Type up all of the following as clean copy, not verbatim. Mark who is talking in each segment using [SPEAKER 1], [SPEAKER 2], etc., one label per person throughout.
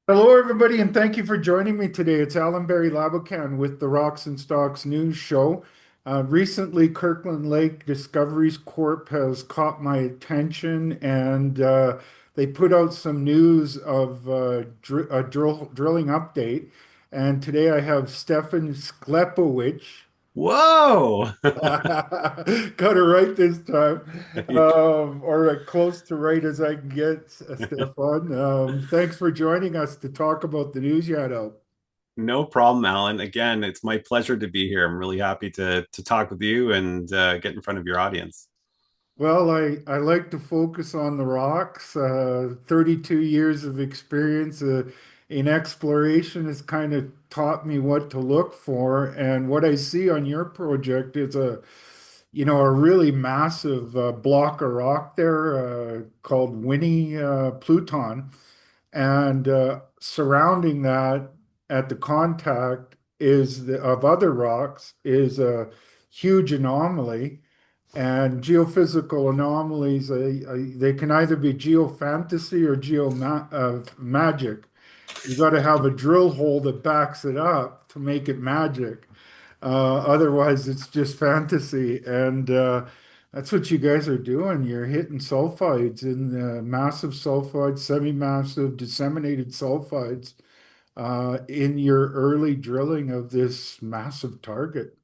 [SPEAKER 1] Hello, everybody, and thank you for joining me today. It's Allan Laboucan with the Rocks and Stocks News Show. Recently, Kirkland Lake Discoveries Corp has caught my attention, and they put out some news of a drilling update. And today I have Stefan Sklepowicz.
[SPEAKER 2] Whoa!
[SPEAKER 1] Got it right this time, or close to right as I can get, Stefan. Thanks for joining us to talk about the news you had out.
[SPEAKER 2] No problem, Alan. Again, it's my pleasure to be here. I'm really happy to talk with you and get in front of your audience.
[SPEAKER 1] Well, I like to focus on the rocks. 32 years of experience in exploration has kind of taught me what to look for. And what I see on your project is a really massive block of rock there called Winnie Pluton. And surrounding that at the contact of other rocks is a huge anomaly. And geophysical anomalies, they can either be geofantasy or magic. You got to have a drill hole that backs it up to make it magic. Otherwise, it's just fantasy. And that's what you guys are doing. You're hitting sulfides in massive sulfides, semi-massive, disseminated sulfides in your early drilling of this massive target.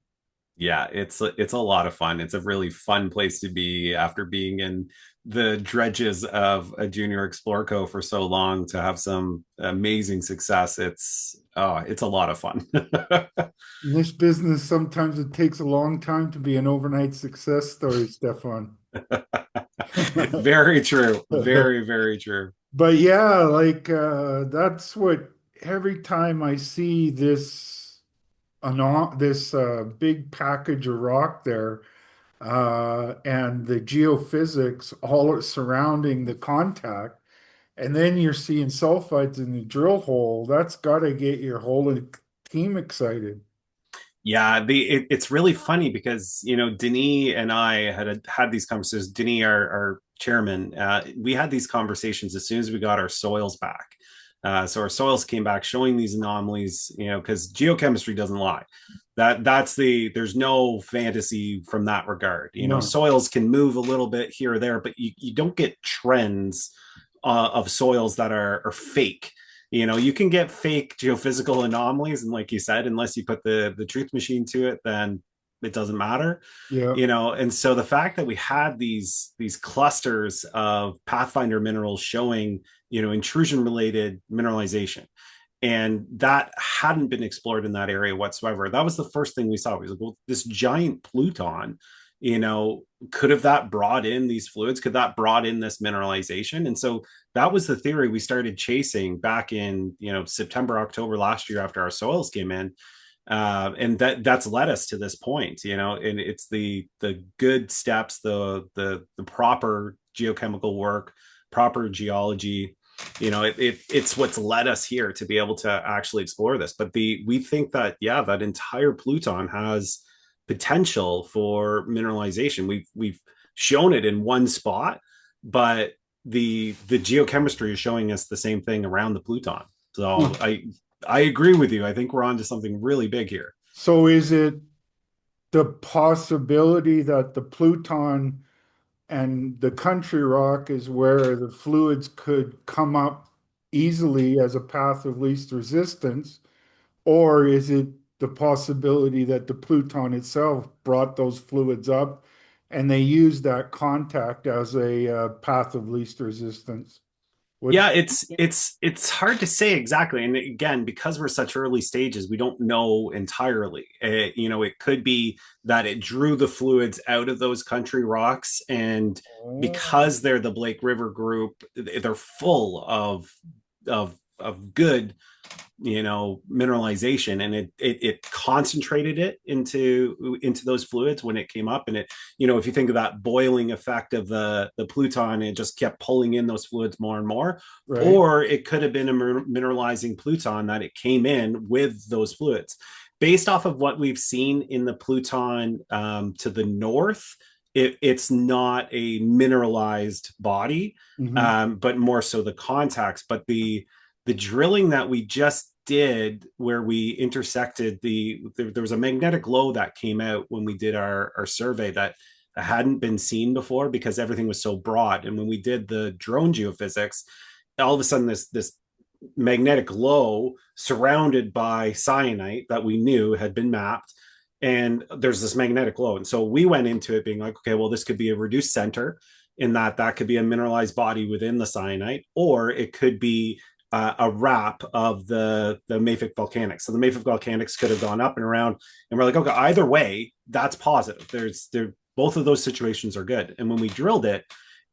[SPEAKER 2] Yeah, it's a lot of fun. It's a really fun place to be after being in the dredges of a junior Explorco for so long to have some amazing success. It's a lot of fun.
[SPEAKER 1] In this business, sometimes it takes a long time to be an overnight success story, Stefan.
[SPEAKER 2] Very true. Very, very true.
[SPEAKER 1] But yeah, like that's what every time I see this big package of rock there and the geophysics all surrounding the contact, and then you're seeing sulfides in the drill hole, that's got to get your whole team excited.
[SPEAKER 2] Yeah, it's really funny because Denis and I had these conversations. Denis, our chairman, we had these conversations as soon as we got our soils back. So our soils came back showing these anomalies, because geochemistry doesn't lie. There's no fantasy from that regard.
[SPEAKER 1] No,
[SPEAKER 2] Soils can move a little bit here or there, but you don't get trends of soils that are fake. You can get fake geophysical anomalies, and like you said, unless you put the truth machine to it, then it doesn't matter.
[SPEAKER 1] yeah.
[SPEAKER 2] And so the fact that we had these clusters of pathfinder minerals showing intrusion related mineralization, and that hadn't been explored in that area whatsoever. That was the first thing we saw. We was like, well, this giant pluton, you know could have that brought in these fluids, could that brought in this mineralization? And so that was the theory we started chasing back in September, October last year after our soils came in. And that's led us to this point, and it's the good steps, the proper geochemical work, proper geology. It's what's led us here to be able to actually explore this. But we think that, yeah, that entire Pluton has potential for mineralization. We've shown it in one spot, but the geochemistry is showing us the same thing around the Pluton. So
[SPEAKER 1] Huh.
[SPEAKER 2] I agree with you. I think we're on to something really big here.
[SPEAKER 1] So is it the possibility that the Pluton and the country rock is where the fluids could come up easily as a path of least resistance? Or is it the possibility that the Pluton itself brought those fluids up and they used that contact as a path of least resistance? Which,
[SPEAKER 2] Yeah, it's hard to say exactly. And again, because we're such early stages, we don't know entirely. It could be that it drew the fluids out of those country rocks, and
[SPEAKER 1] oh,
[SPEAKER 2] because they're the Blake River group, they're full of good mineralization, and it concentrated it into those fluids when it came up. And if you think of that boiling effect of the Pluton, it just kept pulling in those fluids more and more.
[SPEAKER 1] right.
[SPEAKER 2] Or it could have been a mineralizing Pluton that it came in with those fluids. Based off of what we've seen in the Pluton to the north, it's not a mineralized body,
[SPEAKER 1] Hmm.
[SPEAKER 2] but more so the contacts. But the the drilling that we just did where we intersected there was a magnetic low that came out when we did our survey that hadn't been seen before because everything was so broad. And when we did the drone geophysics, all of a sudden this magnetic low surrounded by syenite that we knew had been mapped, and there's this magnetic low. And so we went into it being like, okay, well, this could be a reduced center in that could be a mineralized body within the syenite, or it could be a wrap of the mafic volcanics. So the mafic volcanics could have gone up and around, and we're like, okay, either way, that's positive. Both of those situations are good. And when we drilled it,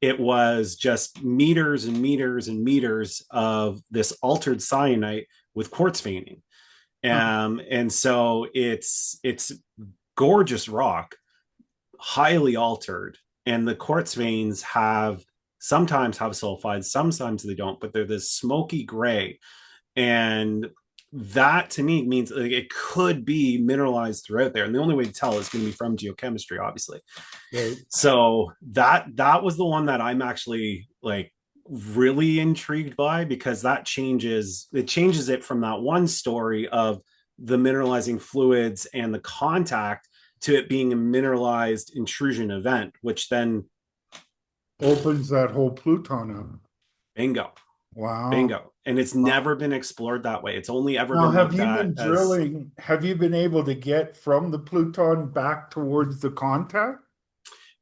[SPEAKER 2] it was just meters and meters and meters of this altered syenite with quartz veining.
[SPEAKER 1] Huh.
[SPEAKER 2] And so it's gorgeous rock, highly altered, and the quartz veins sometimes have sulfides, sometimes they don't, but they're this smoky gray. And that to me means like, it could be mineralized throughout there. And the only way to tell is going to be from geochemistry, obviously.
[SPEAKER 1] Right.
[SPEAKER 2] So that was the one that I'm actually like really intrigued by, because it changes it from that one story of the mineralizing fluids and the contact to it being a mineralized intrusion event, which then
[SPEAKER 1] Opens that whole Pluton up.
[SPEAKER 2] bingo,
[SPEAKER 1] Wow.
[SPEAKER 2] bingo. And it's
[SPEAKER 1] Wow.
[SPEAKER 2] never been explored that way. It's only ever
[SPEAKER 1] Now,
[SPEAKER 2] been looked at as
[SPEAKER 1] have you been able to get from the Pluton back towards the contact?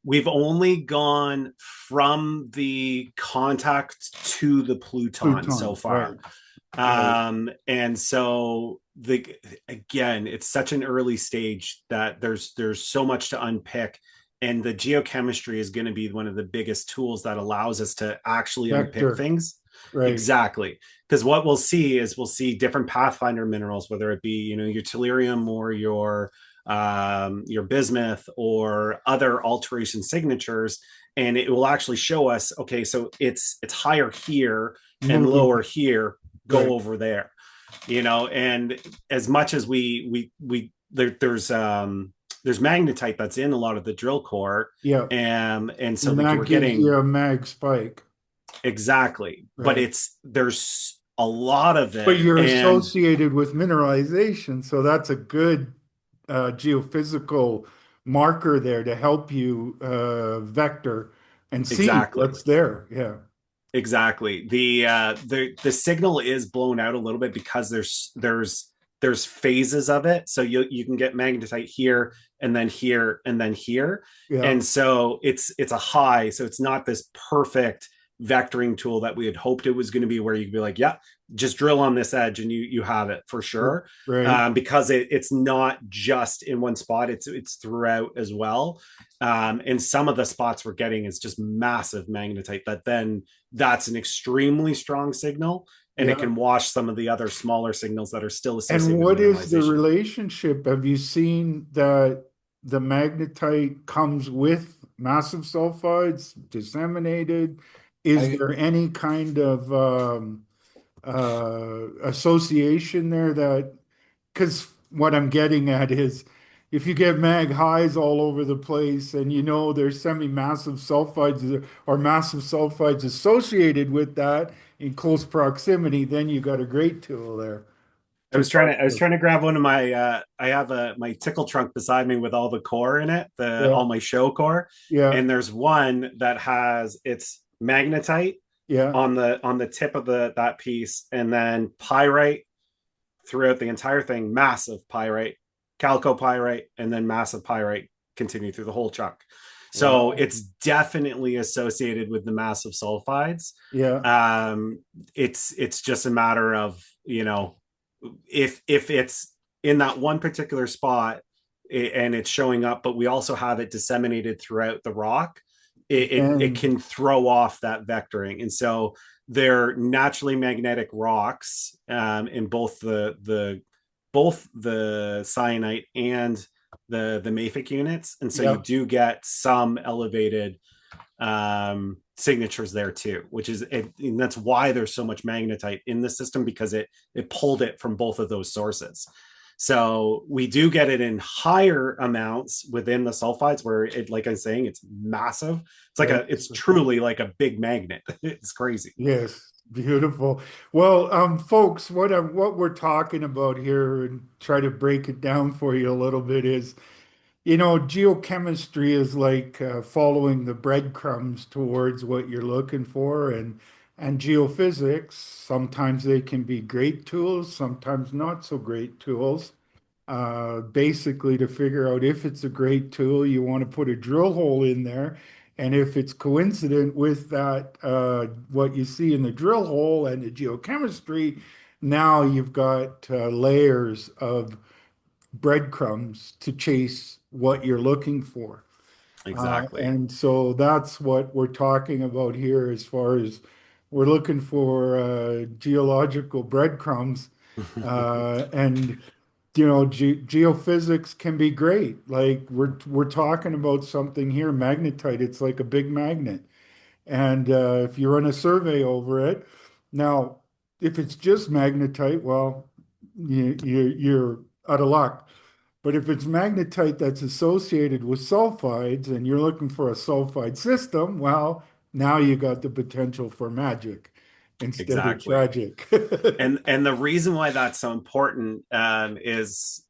[SPEAKER 2] we've only gone from the contact to the Pluton so
[SPEAKER 1] Pluton,
[SPEAKER 2] far.
[SPEAKER 1] right, right.
[SPEAKER 2] And so again, it's such an early stage that there's so much to unpick. And the geochemistry is going to be one of the biggest tools that allows us to actually unpick
[SPEAKER 1] Vector,
[SPEAKER 2] things.
[SPEAKER 1] right.
[SPEAKER 2] Exactly. Because what we'll see different pathfinder minerals, whether it be, your tellurium or your bismuth or other alteration signatures, and it will actually show us, okay, so it's higher here and
[SPEAKER 1] Moving,
[SPEAKER 2] lower here, go
[SPEAKER 1] right.
[SPEAKER 2] over there. And as much as there's magnetite that's in a lot of the drill core,
[SPEAKER 1] Yeah.
[SPEAKER 2] and so
[SPEAKER 1] And
[SPEAKER 2] like you
[SPEAKER 1] that
[SPEAKER 2] were
[SPEAKER 1] gives you
[SPEAKER 2] getting
[SPEAKER 1] a mag spike,
[SPEAKER 2] exactly, but
[SPEAKER 1] right?
[SPEAKER 2] there's a lot of
[SPEAKER 1] But
[SPEAKER 2] it.
[SPEAKER 1] you're
[SPEAKER 2] And
[SPEAKER 1] associated with mineralization, so that's a good geophysical marker there to help you vector and see
[SPEAKER 2] exactly.
[SPEAKER 1] what's there. Yeah.
[SPEAKER 2] Exactly. The signal is blown out a little bit because there's phases of it. So you can get magnetite here and then here and then here.
[SPEAKER 1] Yeah.
[SPEAKER 2] And so it's a high. So it's not this perfect vectoring tool that we had hoped it was going to be, where you could be like, yeah, just drill on this edge and you have it for sure.
[SPEAKER 1] Right.
[SPEAKER 2] Because it's not just in one spot, it's throughout as well. And some of the spots we're getting is just massive magnetite that's an extremely strong signal, and it
[SPEAKER 1] Yeah.
[SPEAKER 2] can wash some of the other smaller signals that are still
[SPEAKER 1] And
[SPEAKER 2] associated with
[SPEAKER 1] what is the
[SPEAKER 2] mineralization.
[SPEAKER 1] relationship? Have you seen that the magnetite comes with massive sulfides disseminated? Is
[SPEAKER 2] I
[SPEAKER 1] there any kind of association there that, because what I'm getting at is if you get mag highs all over the place and you know there's semi-massive sulfides or massive sulfides associated with that in close proximity, then you got a great tool there
[SPEAKER 2] I
[SPEAKER 1] to
[SPEAKER 2] I was
[SPEAKER 1] target.
[SPEAKER 2] trying to grab one of my I have my tickle trunk beside me with all the core in it, the
[SPEAKER 1] Yeah,
[SPEAKER 2] all my show core,
[SPEAKER 1] yeah,
[SPEAKER 2] and there's one that has its magnetite
[SPEAKER 1] yeah.
[SPEAKER 2] on the tip of that piece, and then pyrite throughout the entire thing, massive pyrite, chalcopyrite, and then massive pyrite continue through the whole chunk. So
[SPEAKER 1] Wow.
[SPEAKER 2] it's definitely associated with the massive sulfides.
[SPEAKER 1] Yeah.
[SPEAKER 2] It's just a matter of, if it's in that one particular spot and it's showing up, but we also have it disseminated throughout the rock, it
[SPEAKER 1] And
[SPEAKER 2] can throw off that vectoring. And so they're naturally magnetic rocks, in both the syenite and the mafic units, and so you
[SPEAKER 1] yeah.
[SPEAKER 2] do get some elevated signatures there too, and that's why there's so much magnetite in the system, because it pulled it from both of those sources. So we do get it in higher amounts within the sulfides, where like I'm saying, it's massive.
[SPEAKER 1] Right.
[SPEAKER 2] It's truly like a big magnet. It's crazy.
[SPEAKER 1] Yes. Beautiful. Well, folks, what we're talking about here, and try to break it down for you a little bit, is geochemistry is like following the breadcrumbs towards what you're looking for, and geophysics. Sometimes they can be great tools, sometimes not so great tools. Basically, to figure out if it's a great tool, you want to put a drill hole in there. And if it's coincident with that, what you see in the drill hole and the geochemistry, now you've got layers of breadcrumbs to chase what you're looking for.
[SPEAKER 2] Exactly.
[SPEAKER 1] And so that's what we're talking about here as far as we're looking for geological breadcrumbs. And geophysics can be great. Like we're talking about something here, magnetite. It's like a big magnet. And if you run a survey over it, now if it's just magnetite, well, you're out of luck. But if it's magnetite that's associated with sulfides and you're looking for a sulfide system, well, now you got the potential for magic instead of
[SPEAKER 2] Exactly.
[SPEAKER 1] tragic.
[SPEAKER 2] And the reason why that's so important is,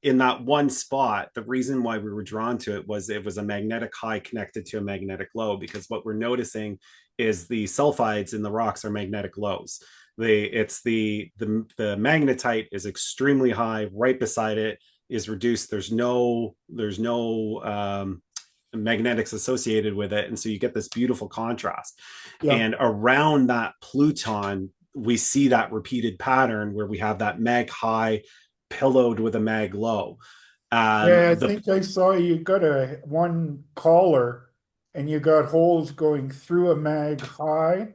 [SPEAKER 2] in that one spot, the reason why we were drawn to it was a magnetic high connected to a magnetic low, because what we're noticing is the sulfides in the rocks are magnetic lows. The magnetite is extremely high. Right beside it is reduced. There's no magnetics associated with it, and so you get this beautiful contrast.
[SPEAKER 1] Yeah.
[SPEAKER 2] And around that Pluton, we see that repeated pattern where we have that mag high pillowed with a mag low.
[SPEAKER 1] Yeah, I
[SPEAKER 2] The
[SPEAKER 1] think I saw you got a one collar and you got holes going through a mag high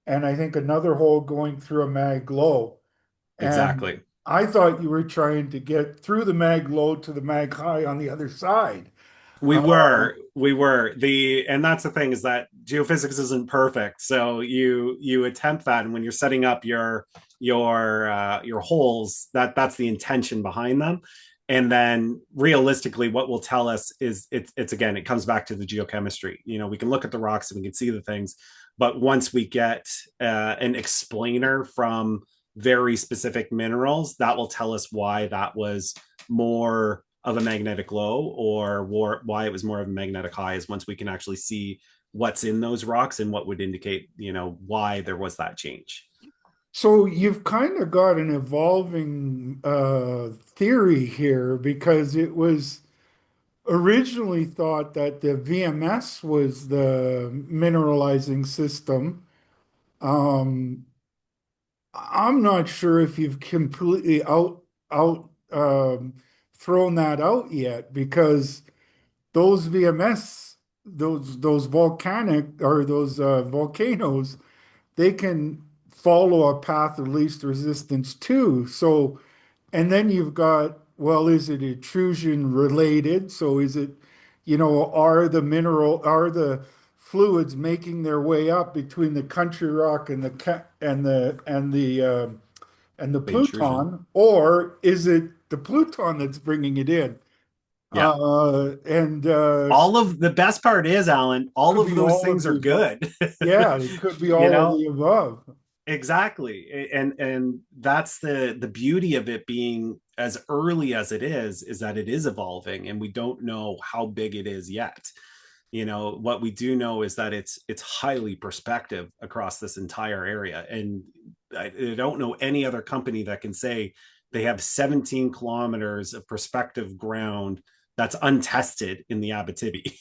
[SPEAKER 1] and I think another hole going through a mag low. And
[SPEAKER 2] exactly.
[SPEAKER 1] I thought you were trying to get through the mag low to the mag high on the other side.
[SPEAKER 2] We
[SPEAKER 1] Uh,
[SPEAKER 2] were, we were the, and that's the thing, is that geophysics isn't perfect. So you attempt that, and when you're setting up your holes, that's the intention behind them. And then realistically, what will tell us is it's again, it comes back to the geochemistry. We can look at the rocks and we can see the things, but once we get an explainer from very specific minerals, that will tell us why that was more of a magnetic low, or why it was more of a magnetic high, is once we can actually see what's in those rocks and what would indicate, why there was that change.
[SPEAKER 1] so you've kind of got an evolving theory here because it was originally thought that the VMS was the mineralizing system. Um, I'm not sure if you've completely out thrown that out yet because those VMS, those volcanic or those volcanoes, they can follow a path of least resistance too. So, and then you've got, well, is it intrusion related? So is it, are the fluids making their way up between the country rock and the
[SPEAKER 2] The intrusion.
[SPEAKER 1] Pluton, or is it the Pluton that's bringing it in?
[SPEAKER 2] Yeah.
[SPEAKER 1] And
[SPEAKER 2] All of the best part is, Alan, all
[SPEAKER 1] could
[SPEAKER 2] of
[SPEAKER 1] be
[SPEAKER 2] those
[SPEAKER 1] all of
[SPEAKER 2] things are
[SPEAKER 1] the above.
[SPEAKER 2] good.
[SPEAKER 1] Yeah, it could be
[SPEAKER 2] you
[SPEAKER 1] all of
[SPEAKER 2] know,
[SPEAKER 1] the above.
[SPEAKER 2] exactly. And that's the beauty of it being as early as it is that it is evolving, and we don't know how big it is yet. What we do know is that it's highly prospective across this entire area, and I don't know any other company that can say they have 17 kilometers of prospective ground that's untested in the Abitibi.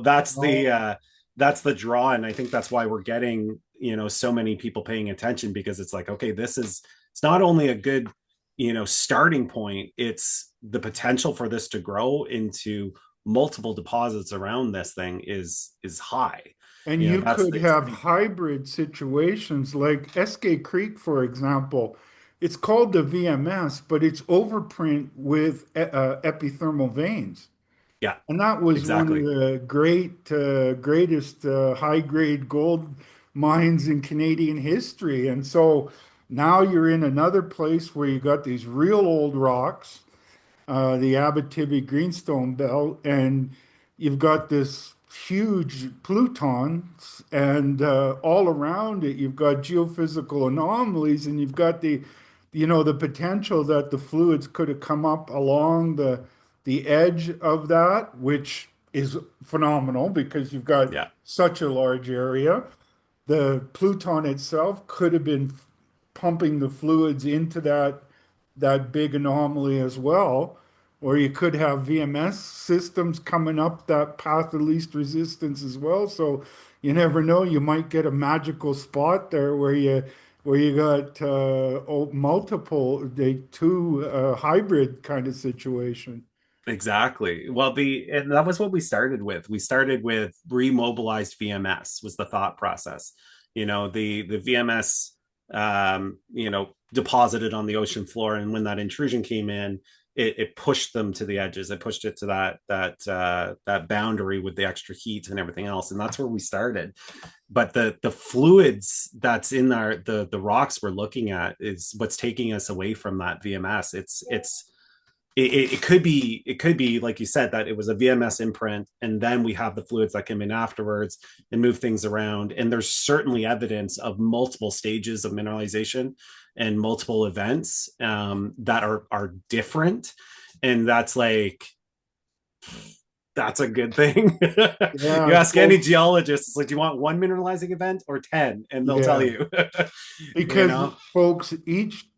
[SPEAKER 2] That's the
[SPEAKER 1] No.
[SPEAKER 2] that's the draw, and I think that's why we're getting so many people paying attention, because it's like, okay, it's not only a good starting point, it's the potential for this to grow into multiple deposits around this thing is high.
[SPEAKER 1] And you
[SPEAKER 2] That's
[SPEAKER 1] could
[SPEAKER 2] the
[SPEAKER 1] have
[SPEAKER 2] exciting part.
[SPEAKER 1] hybrid situations like Eskay Creek, for example. It's called the VMS, but it's overprint with epithermal veins.
[SPEAKER 2] Yeah,
[SPEAKER 1] And that was one of
[SPEAKER 2] exactly.
[SPEAKER 1] the greatest high-grade gold mines in Canadian history. And so now you're in another place where you got these real old rocks, the Abitibi Greenstone Belt, and you've got this huge plutons, and all around it you've got geophysical anomalies, and you've got the potential that the fluids could have come up along the edge of that, which is phenomenal because you've got
[SPEAKER 2] Yeah,
[SPEAKER 1] such a large area. The Pluton itself could have been pumping the fluids into that big anomaly as well, or you could have VMS systems coming up that path of least resistance as well. So you never know, you might get a magical spot there where you got multiple, the two hybrid kind of situation.
[SPEAKER 2] exactly. Well, the and that was what we started with. We started with remobilized VMS was the thought process. The VMS deposited on the ocean floor, and when that intrusion came in, it pushed them to the edges. It pushed it to that boundary with the extra heat and everything else, and that's where we started. But the fluids that's in the rocks we're looking at is what's taking us away from that VMS. It could be like you said, that it was a VMS imprint, and then we have the fluids that come in afterwards and move things around. And there's certainly evidence of multiple stages of mineralization and multiple events that are different, and that's a good thing. You
[SPEAKER 1] Yeah,
[SPEAKER 2] ask any
[SPEAKER 1] folks.
[SPEAKER 2] geologist, it's like, do you want one mineralizing event or 10? And they'll tell
[SPEAKER 1] Yeah.
[SPEAKER 2] you. you
[SPEAKER 1] Because,
[SPEAKER 2] know
[SPEAKER 1] folks,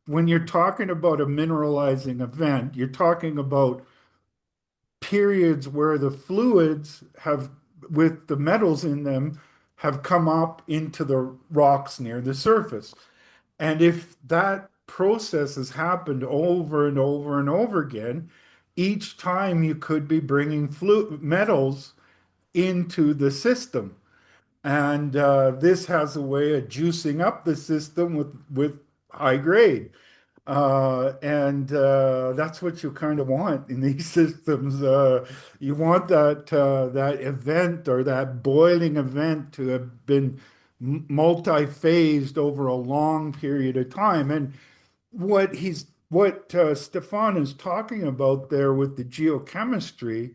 [SPEAKER 1] when you're talking about a mineralizing event, you're talking about periods where the fluids have, with the metals in them, have come up into the rocks near the surface. And if that process has happened over and over and over again, each time you could be bringing metals into the system. And this has a way of juicing up the system with high grade. And that's what you kind of want in these systems. You want that event or that boiling event to have been multi-phased over a long period of time. And what Stefan is talking about there with the geochemistry,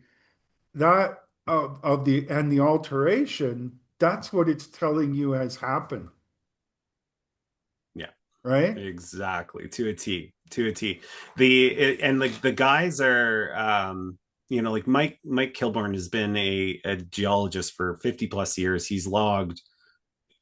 [SPEAKER 1] that of the and the alteration, that's what it's telling you has happened,
[SPEAKER 2] yeah,
[SPEAKER 1] right?
[SPEAKER 2] exactly, to a T, to a T. And like the guys are, like Mike Kilborn has been a geologist for 50 plus years. He's logged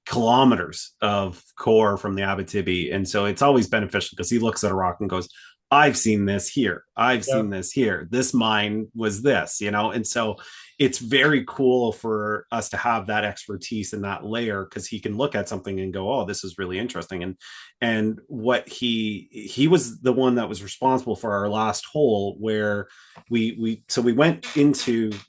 [SPEAKER 2] kilometers of core from the Abitibi. And so it's always beneficial because he looks at a rock and goes, I've seen this here. I've
[SPEAKER 1] Yeah.
[SPEAKER 2] seen this here. This mine was this. And so it's very cool for us to have that expertise in that layer, because he can look at something and go, oh, this is really interesting. And what he was the one that was responsible for our last hole, where we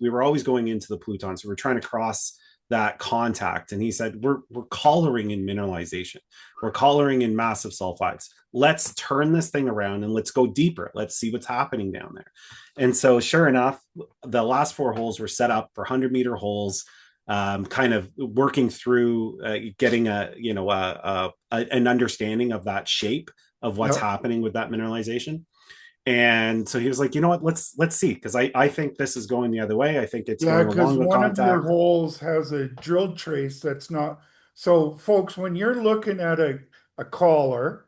[SPEAKER 2] were always going into the Pluton. So we're trying to cross that contact, and he said, we're collaring in mineralization, we're collaring in massive sulfides. Let's turn this thing around and let's go deeper, let's see what's happening down there. And so sure enough, the last four holes were set up for 100-meter holes, kind of working through getting an understanding of that shape of what's
[SPEAKER 1] Yeah.
[SPEAKER 2] happening with that mineralization. And so he was like, you know what, let's see, because I think this is going the other way. I think it's
[SPEAKER 1] Yeah,
[SPEAKER 2] going
[SPEAKER 1] because
[SPEAKER 2] along the
[SPEAKER 1] one of your
[SPEAKER 2] contact.
[SPEAKER 1] holes has a drill trace that's not. So, folks, when you're looking at a collar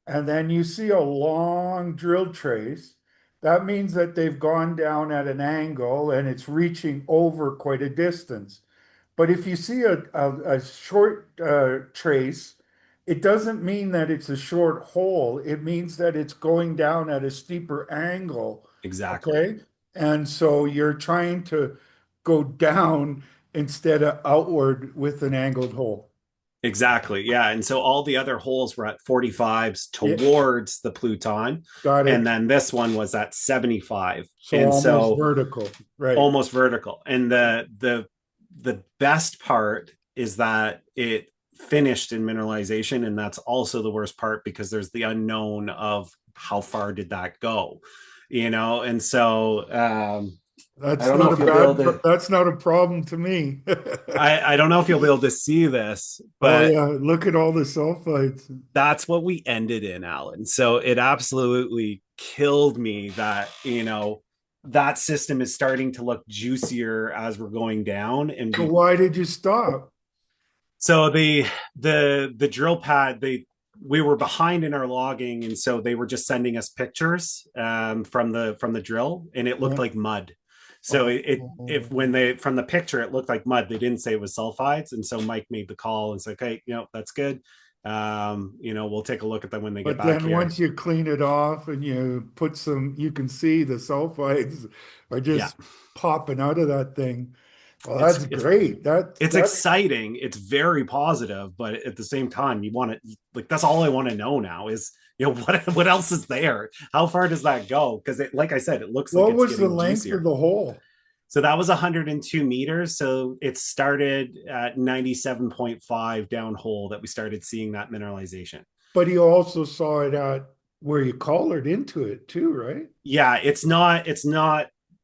[SPEAKER 1] and then you see a long drill trace, that means that they've gone down at an angle and it's reaching over quite a distance. But if you see a short trace, it doesn't mean that it's a short hole. It means that it's going down at a steeper angle.
[SPEAKER 2] Exactly.
[SPEAKER 1] Okay. And so you're trying to go down instead of outward with an angled hole.
[SPEAKER 2] Exactly. Yeah. And so all the other holes were at 45s
[SPEAKER 1] Yeah,
[SPEAKER 2] towards the Pluton.
[SPEAKER 1] got
[SPEAKER 2] And
[SPEAKER 1] it.
[SPEAKER 2] then this one was at 75.
[SPEAKER 1] So
[SPEAKER 2] And
[SPEAKER 1] almost
[SPEAKER 2] so
[SPEAKER 1] vertical. Right.
[SPEAKER 2] almost vertical. And the best part is that it finished in mineralization. And that's also the worst part, because there's the unknown of how far did that go? And so I don't know if you'll be able to
[SPEAKER 1] That's not a problem to me.
[SPEAKER 2] I don't know if you'll be able to see this,
[SPEAKER 1] Oh
[SPEAKER 2] but
[SPEAKER 1] yeah, look at all the sulfides.
[SPEAKER 2] that's what we ended in, Allan. So it absolutely killed me that, that system is starting to look juicier as we're going down, and
[SPEAKER 1] So why did you stop?
[SPEAKER 2] so the drill pad, we were behind in our logging, and so they were just sending us pictures from the drill, and it looked
[SPEAKER 1] Yeah.
[SPEAKER 2] like mud. So
[SPEAKER 1] Oh,
[SPEAKER 2] it if when they from the picture it looked like mud, they didn't say it was sulfides, and so Mike made the call and said, "Okay, that's good. We'll take a look at them when they get
[SPEAKER 1] but
[SPEAKER 2] back
[SPEAKER 1] then
[SPEAKER 2] here."
[SPEAKER 1] once you clean it off and you put some, you can see the sulfides are
[SPEAKER 2] Yeah,
[SPEAKER 1] just popping out of that thing. Well,
[SPEAKER 2] it's
[SPEAKER 1] that's
[SPEAKER 2] it's
[SPEAKER 1] great.
[SPEAKER 2] it's
[SPEAKER 1] That's
[SPEAKER 2] exciting. It's very positive, but at the same time, you want to like that's all I want to know now is what else is there? How far does that go? Because like I said, it looks like
[SPEAKER 1] what
[SPEAKER 2] it's
[SPEAKER 1] was the
[SPEAKER 2] getting
[SPEAKER 1] length of
[SPEAKER 2] juicier.
[SPEAKER 1] the hole?
[SPEAKER 2] So that was 102 meters. So it started at 97.5 downhole that we started seeing that mineralization.
[SPEAKER 1] But you also saw it at where you collared into it too, right?
[SPEAKER 2] Yeah, it's not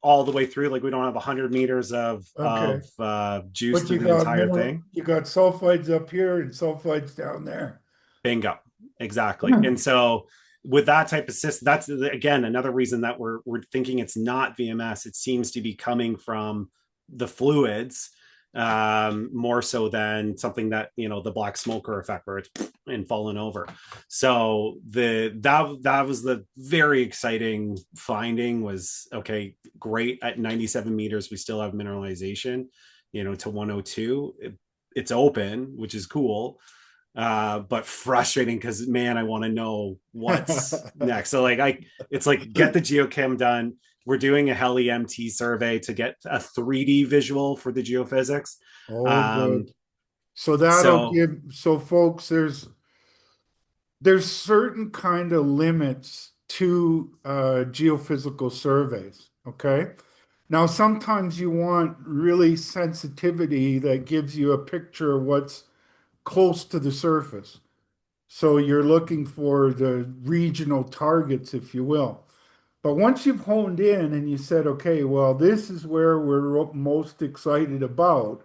[SPEAKER 2] all the way through. Like we don't have 100 meters
[SPEAKER 1] Okay.
[SPEAKER 2] of juice
[SPEAKER 1] But
[SPEAKER 2] through the entire thing.
[SPEAKER 1] you got sulfides up here and sulfides down there.
[SPEAKER 2] Bingo. Exactly. And so with that type of system, that's again another reason that we're thinking it's not VMS. It seems to be coming from the fluids more so than something that the black smoker effect where it's and falling over. So that was the very exciting finding was okay, great at 97 meters we still have mineralization, to 102. It's open, which is cool, but frustrating because man, I want to know what's next. So it's like get the geochem done. We're doing a heli MT survey to get a 3D visual for the geophysics.
[SPEAKER 1] Oh,
[SPEAKER 2] Um,
[SPEAKER 1] good. So that'll
[SPEAKER 2] so
[SPEAKER 1] give, so folks, there's certain kind of limits to geophysical surveys. Okay. Now, sometimes you want really sensitivity that gives you a picture of what's close to the surface. So you're looking for the regional targets, if you will. But once you've honed in and you said, okay, well, this is where we're most excited about,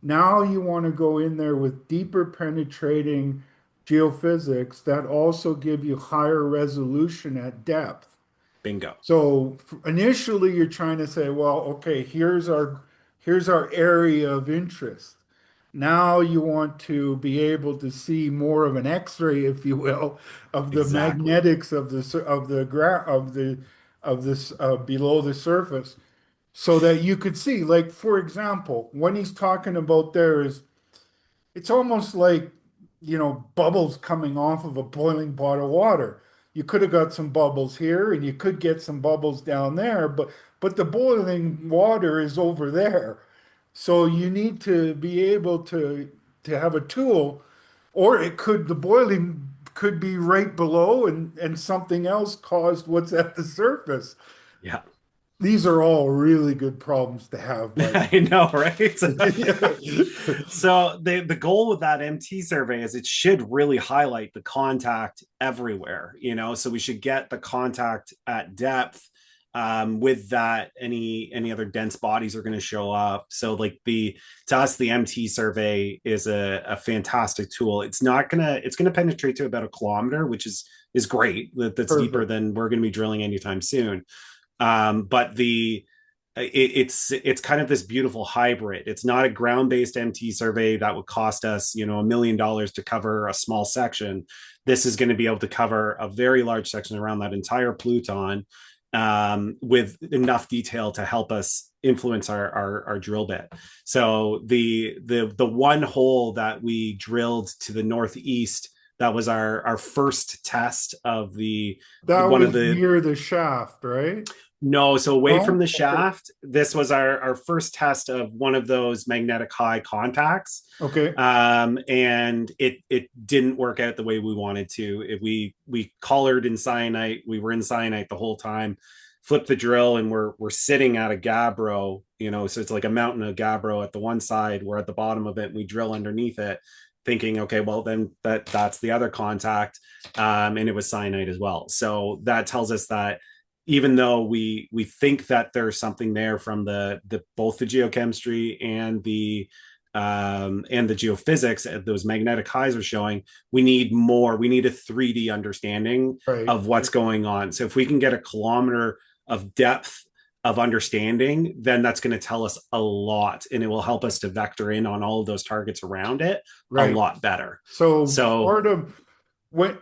[SPEAKER 1] now you want to go in there with deeper penetrating geophysics that also give you higher resolution at depth.
[SPEAKER 2] bingo.
[SPEAKER 1] So initially you're trying to say, well, okay, here's our area of interest. Now you want to be able to see more of an X-ray, if you will, of the
[SPEAKER 2] Exactly.
[SPEAKER 1] magnetics of the ground of this below the surface, so that you could see. Like for example, when he's talking about there is it's almost like, bubbles coming off of a boiling pot of water. You could have got some bubbles here and you could get some bubbles down there, but the boiling water is over there. So you need to be able to have a tool, or the boiling could be right below and something else caused what's at the surface.
[SPEAKER 2] Yeah.
[SPEAKER 1] These are all really good problems to have, by the
[SPEAKER 2] I know, right?
[SPEAKER 1] way.
[SPEAKER 2] So the goal with that MT survey is it should really highlight the contact everywhere, so we should get the contact at depth. With that, any other dense bodies are going to show up. So like to us, the MT survey is a fantastic tool. It's gonna penetrate to about a kilometer, which is great. That's deeper
[SPEAKER 1] Perfect.
[SPEAKER 2] than we're going to be drilling anytime soon. But it's kind of this beautiful hybrid. It's not a ground-based MT survey that would cost us, $1 million to cover a small section. This is going to be able to cover a very large section around that entire Pluton, with enough detail to help us influence our drill bit. So the one hole that we drilled to the northeast, that was our first test of
[SPEAKER 1] That
[SPEAKER 2] one of
[SPEAKER 1] was
[SPEAKER 2] the
[SPEAKER 1] near the shaft, right?
[SPEAKER 2] no, so away from
[SPEAKER 1] No?
[SPEAKER 2] the
[SPEAKER 1] Okay.
[SPEAKER 2] shaft, this was our first test of one of those magnetic high contacts.
[SPEAKER 1] Okay.
[SPEAKER 2] And it didn't work out the way we wanted to. We collared in cyanite, we were in cyanite the whole time, flipped the drill, and we're sitting at a gabbro, so it's like a mountain of gabbro at the one side, we're at the bottom of it, and we drill underneath it, thinking, okay, well then that's the other contact. And it was cyanite as well. So that tells us that even though we think that there's something there from the both the geochemistry and the geophysics those magnetic highs are showing, we need more. We need a 3D understanding
[SPEAKER 1] Right.
[SPEAKER 2] of what's going on. So if we can get a kilometer of depth of understanding, then that's going to tell us a lot, and it will help us to vector in on all of those targets around it a
[SPEAKER 1] Right.
[SPEAKER 2] lot better.
[SPEAKER 1] So
[SPEAKER 2] So,
[SPEAKER 1] part of what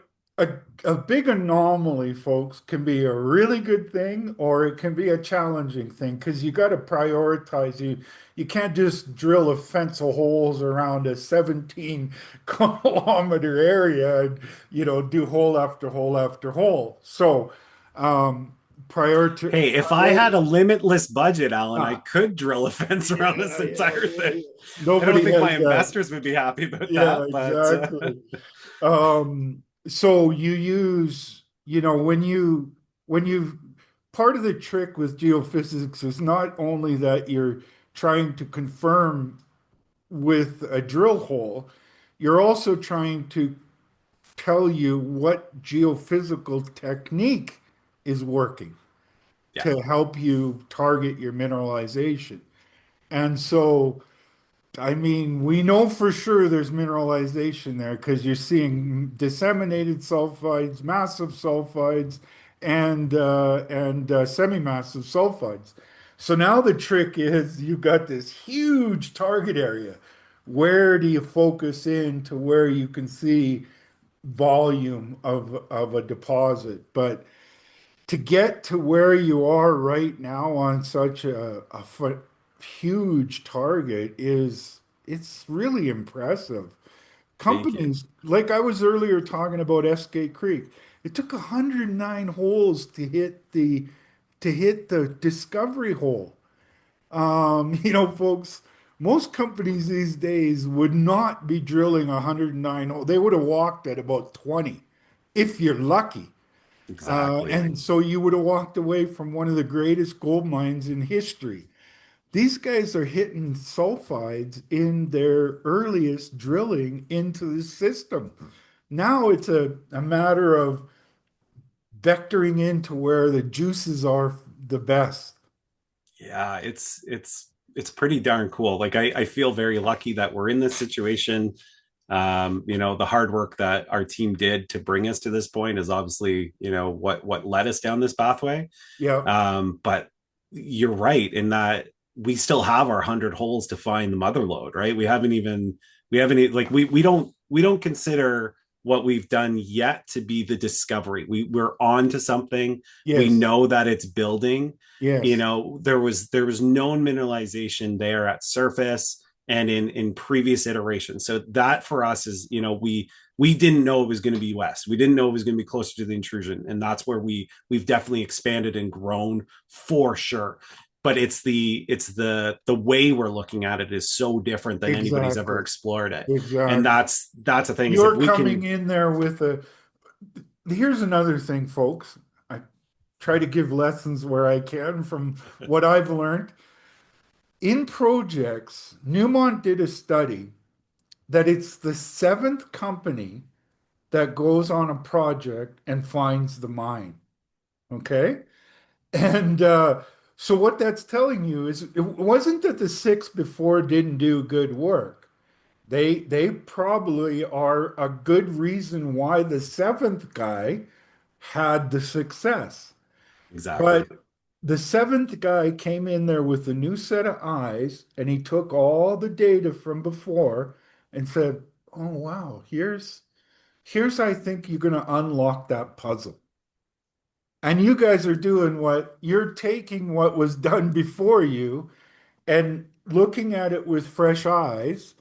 [SPEAKER 1] a big anomaly, folks, can be a really good thing or it can be a challenging thing because you got to prioritize. You can't just drill a fence of holes around a 17 kilometer area and do hole after hole after hole. So um
[SPEAKER 2] hey, if I
[SPEAKER 1] prior
[SPEAKER 2] had a limitless budget, Alan, I
[SPEAKER 1] ah,
[SPEAKER 2] could drill a fence around this
[SPEAKER 1] yeah, yeah,
[SPEAKER 2] entire thing.
[SPEAKER 1] yeah.
[SPEAKER 2] I don't
[SPEAKER 1] Nobody
[SPEAKER 2] think my
[SPEAKER 1] has that.
[SPEAKER 2] investors would be happy about
[SPEAKER 1] Yeah,
[SPEAKER 2] that, but
[SPEAKER 1] exactly. So you use, when you part of the trick with geophysics is not only that you're trying to confirm with a drill hole, you're also trying to tell you what geophysical technique is working
[SPEAKER 2] yeah,
[SPEAKER 1] to help you target your mineralization. And so I mean, we know for sure there's mineralization there because you're seeing disseminated sulfides, massive sulfides, and semi-massive sulfides. So now the trick is you've got this huge target area. Where do you focus in to where you can see volume of a deposit? But to get to where you are right now on such a huge target it's really impressive.
[SPEAKER 2] thank you.
[SPEAKER 1] Companies, like I was earlier talking about Eskay Creek, it took 109 holes to hit the discovery hole. Folks, most companies these days would not be drilling 109 holes. They would have walked at about 20, if you're lucky.
[SPEAKER 2] Exactly.
[SPEAKER 1] And so you would have walked away from one of the greatest gold mines in history. These guys are hitting sulfides in their earliest drilling into the system. Now it's a matter of vectoring into where the juices are the best.
[SPEAKER 2] Yeah, it's pretty darn cool. Like I feel very lucky that we're in this situation. The hard work that our team did to bring us to this point is obviously, what led us down this pathway.
[SPEAKER 1] Yeah.
[SPEAKER 2] But you're right in that we still have our 100 holes to find the mother lode, right? Like we don't consider what we've done yet to be the discovery. We're on to something. We
[SPEAKER 1] Yes.
[SPEAKER 2] know that it's building.
[SPEAKER 1] Yes.
[SPEAKER 2] There was known mineralization there at surface and in previous iterations. So that for us is, we didn't know it was going to be west. We didn't know it was going to be closer to the intrusion, and that's where we've definitely expanded and grown for sure. But it's the way we're looking at it is so different than anybody's ever
[SPEAKER 1] Exactly.
[SPEAKER 2] explored it, and
[SPEAKER 1] Exactly.
[SPEAKER 2] that's the thing is if
[SPEAKER 1] You're
[SPEAKER 2] we
[SPEAKER 1] coming
[SPEAKER 2] can.
[SPEAKER 1] in there with a. Here's another thing, folks. I try to give lessons where I can from what I've learned. In projects, Newmont did a study that it's the seventh company that goes on a project and finds the mine. Okay. And so what that's telling you is it wasn't that the six before didn't do good work. They probably are a good reason why the seventh guy had the success. But
[SPEAKER 2] Exactly.
[SPEAKER 1] the seventh guy came in there with a new set of eyes and he took all the data from before and said, "Oh wow, here's I think you're going to unlock that puzzle." And you guys are doing what you're taking what was done before you and looking at it with fresh eyes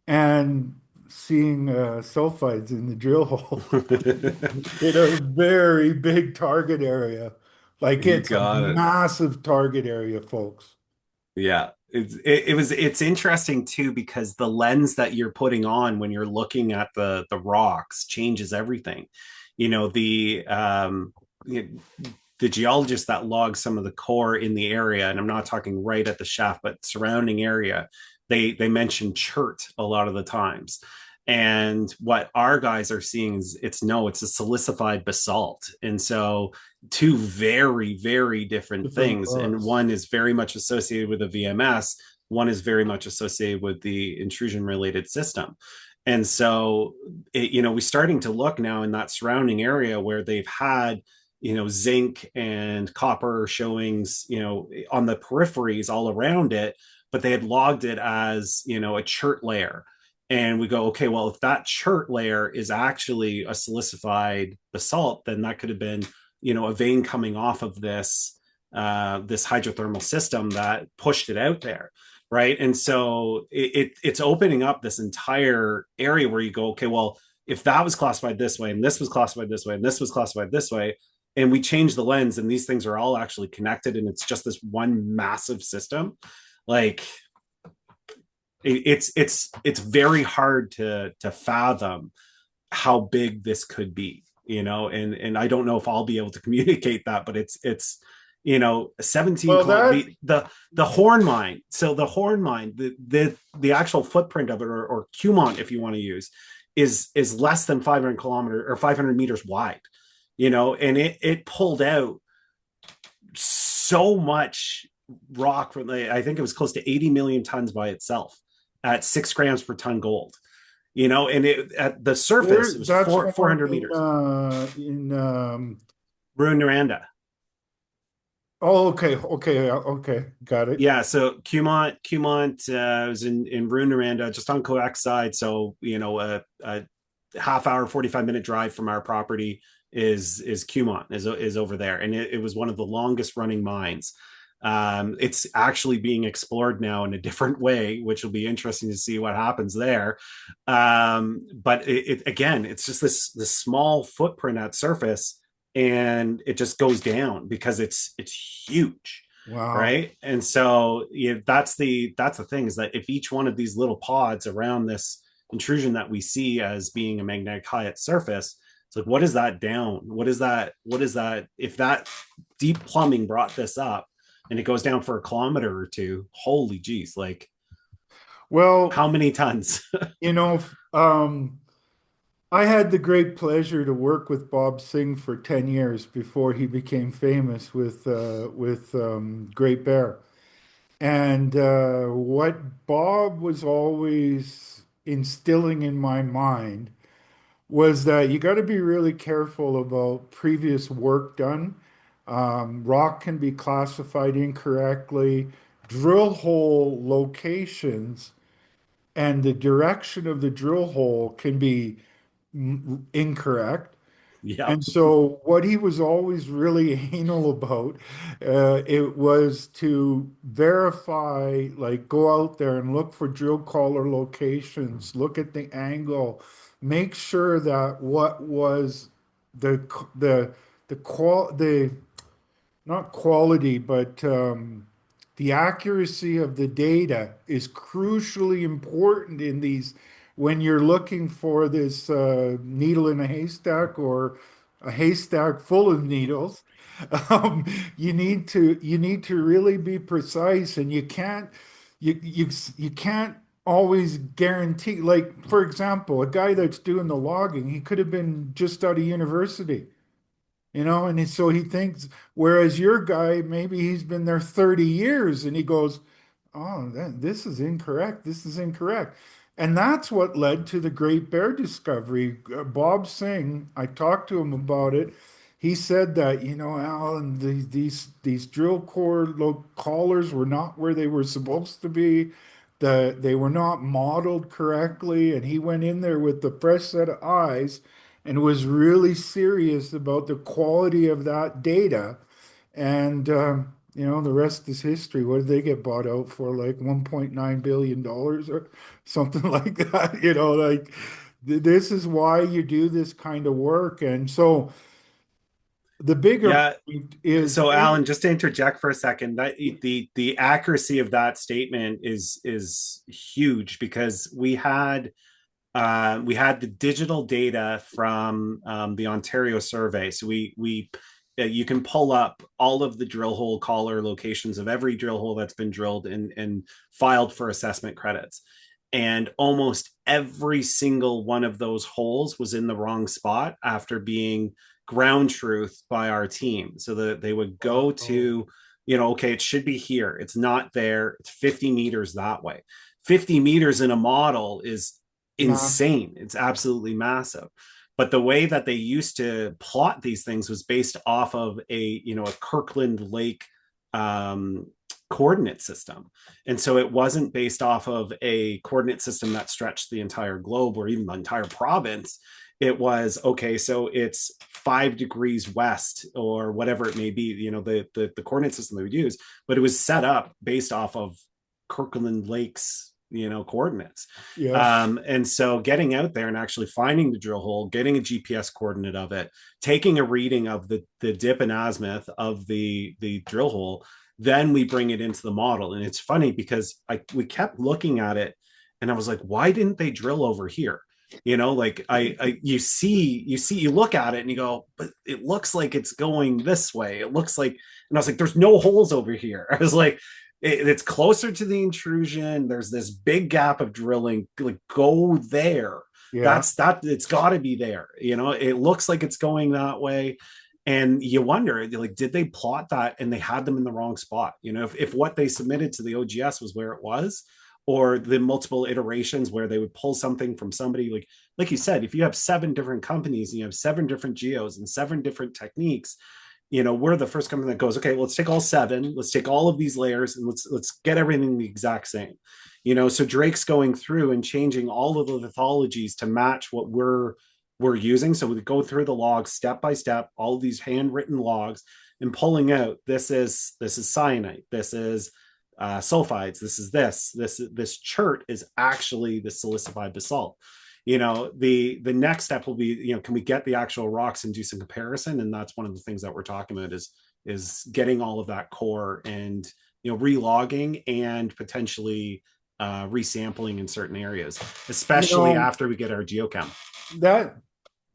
[SPEAKER 1] and seeing sulfides in the drill hole in a very big target area. Like
[SPEAKER 2] You
[SPEAKER 1] it's a
[SPEAKER 2] got it.
[SPEAKER 1] massive target area, folks.
[SPEAKER 2] Yeah, it's interesting too because the lens that you're putting on when you're looking at the rocks changes everything. You know the um, the geologists that log some of the core in the area, and I'm not talking right at the shaft, but surrounding area, they mention chert a lot of the times. And what our guys are seeing is it's a silicified basalt. And so two very, very different
[SPEAKER 1] Different
[SPEAKER 2] things. And
[SPEAKER 1] rocks.
[SPEAKER 2] one is very much associated with the VMS, one is very much associated with the intrusion related system. And so, we're starting to look now in that surrounding area where they've had zinc and copper showings, on the peripheries all around it, but they had logged it as, a chert layer. And we go, okay, well, if that chert layer is actually a silicified basalt, then that could have been, a vein coming off of this hydrothermal system that pushed it out there, right? And so it's opening up this entire area where you go, okay, well, if that was classified this way, and this was classified this way, and this was classified this way, and we change the lens, and these things are all actually connected, and it's just this one massive system, like it's very hard to fathom how big this could be, and I don't know if I'll be able to communicate that, but it's 17
[SPEAKER 1] Well,
[SPEAKER 2] kilometers,
[SPEAKER 1] that
[SPEAKER 2] the horn mine. So the horn mine, the actual footprint of it, or Cumont, if you want to use, is less than 500 kilometers or 500 meters wide, and it pulled out so much rock from, I think it was close to 80 million tons by itself at 6 grams per ton gold, and it at the surface
[SPEAKER 1] where
[SPEAKER 2] it was
[SPEAKER 1] that's horn
[SPEAKER 2] 400 meters.
[SPEAKER 1] in
[SPEAKER 2] Ruin Noranda.
[SPEAKER 1] oh, okay, got it.
[SPEAKER 2] Yeah, so Cumont was in Ruin Noranda, just on Quebec side. So a half hour, 45-minute drive from our property is Cumont, is over there, and it was one of the longest running mines. It's actually being explored now in a different way, which will be interesting to see what happens there. But again, it's just this small footprint at surface, and it just goes down because it's huge,
[SPEAKER 1] Wow.
[SPEAKER 2] right? And so that's the thing, is that if each one of these little pods around this intrusion that we see as being a magnetic high at surface, it's like, what is that down? What is that if that deep plumbing brought this up and it goes down for a kilometer or two? Holy geez, like
[SPEAKER 1] Well,
[SPEAKER 2] how many tons?
[SPEAKER 1] you know, I had the great pleasure to work with Bob Singh for 10 years before he became famous with Great Bear. And what Bob was always instilling in my mind was that you got to be really careful about previous work done. Rock can be classified incorrectly. Drill hole locations and the direction of the drill hole can be incorrect.
[SPEAKER 2] Yep.
[SPEAKER 1] And so, what he was always really anal about, it was to verify, like go out there and look for drill collar locations, look at the angle, make sure that what was the the not quality, but the accuracy of the data is crucially important in these when you're looking for this needle in a haystack or a haystack full of needles. Um, you need to really be precise, and you can't always guarantee. Like for example, a guy that's doing the logging, he could have been just out of university. And so he thinks, whereas your guy, maybe he's been there 30 years and he goes, oh, this is incorrect. This is incorrect. And that's what led to the Great Bear discovery. Bob Singh, I talked to him about it. He said that, Alan, these drill core collars were not where they were supposed to be. They were not modeled correctly. And he went in there with the fresh set of eyes and was really serious about the quality of that data. And the rest is history. What did they get bought out for? Like $1.9 billion or something like that. Like this is why you do this kind of work. And so the bigger
[SPEAKER 2] Yeah.
[SPEAKER 1] point is,
[SPEAKER 2] So Alan, just to interject for a second, that the accuracy of that statement is huge, because we had the digital data from the Ontario survey. So we you can pull up all of the drill hole collar locations of every drill hole that's been drilled and filed for assessment credits. And almost every single one of those holes was in the wrong spot after being ground truth by our team. So that they would go
[SPEAKER 1] oh,
[SPEAKER 2] to, okay, it should be here. It's not there. It's 50 meters that way. 50 meters in a model is
[SPEAKER 1] massive.
[SPEAKER 2] insane. It's absolutely massive. But the way that they used to plot these things was based off of a Kirkland Lake um, coordinate system. And so it wasn't based off of a coordinate system that stretched the entire globe or even the entire province. It was okay, so it's 5 degrees west or whatever it may be, the coordinate system they would use, but it was set up based off of Kirkland Lakes, coordinates.
[SPEAKER 1] Yeah.
[SPEAKER 2] And so getting out there and actually finding the drill hole, getting a GPS coordinate of it, taking a reading of the dip and azimuth of the drill hole, then we bring it into the model. And it's funny because we kept looking at it and I was like, why didn't they drill over here? Like you look at it and you go, but it looks like it's going this way. It looks like, and I was like, there's no holes over here. I was like, it's closer to the intrusion. There's this big gap of drilling. Like, go there.
[SPEAKER 1] Yeah.
[SPEAKER 2] That it's got to be there. It looks like it's going that way. And you wonder, like, did they plot that and they had them in the wrong spot? If what they submitted to the OGS was where it was, or the multiple iterations where they would pull something from somebody, like you said, if you have 7 different companies and you have 7 different geos and 7 different techniques, we're the first company that goes, okay, let's take all 7, let's take all of these layers and let's get everything the exact same. So Drake's going through and changing all of the lithologies to match what we're using. So we go through the logs step by step, all of these handwritten logs, and pulling out, this is cyanite, this is sulphides, this is this chert is actually the silicified basalt. The next step will be, can we get the actual rocks and do some comparison? And that's one of the things that we're talking about is getting all of that core and relogging and potentially resampling in certain areas,
[SPEAKER 1] You
[SPEAKER 2] especially
[SPEAKER 1] know,
[SPEAKER 2] after we get our geochem.
[SPEAKER 1] that,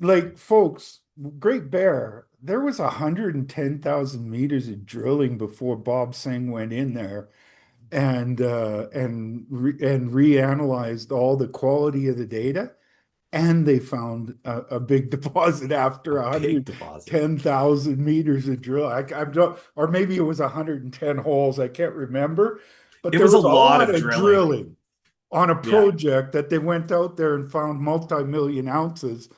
[SPEAKER 1] like, folks, Great Bear, there was 110,000 meters of drilling before Bob Singh went in there and reanalyzed all the quality of the data. And they found a big deposit after
[SPEAKER 2] A big deposit.
[SPEAKER 1] 110,000 meters of drill. I'm not, or maybe it was 110 holes. I can't remember, but
[SPEAKER 2] It
[SPEAKER 1] there
[SPEAKER 2] was a
[SPEAKER 1] was a
[SPEAKER 2] lot
[SPEAKER 1] lot
[SPEAKER 2] of
[SPEAKER 1] of
[SPEAKER 2] drilling.
[SPEAKER 1] drilling on a
[SPEAKER 2] Yeah,
[SPEAKER 1] project that they went out there and found multi-million ounces.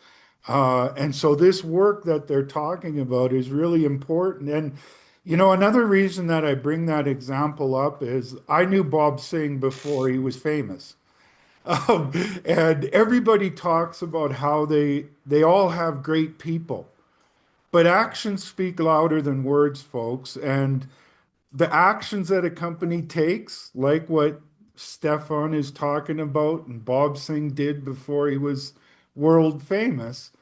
[SPEAKER 1] And so this work that they're talking about is really important. And, another reason that I bring that example up is I knew Bob Singh before he was famous. Um, and everybody talks about how they all have great people, but actions speak louder than words, folks. And the actions that a company takes, like what Stefan is talking about and Bob Singh did before he was world famous,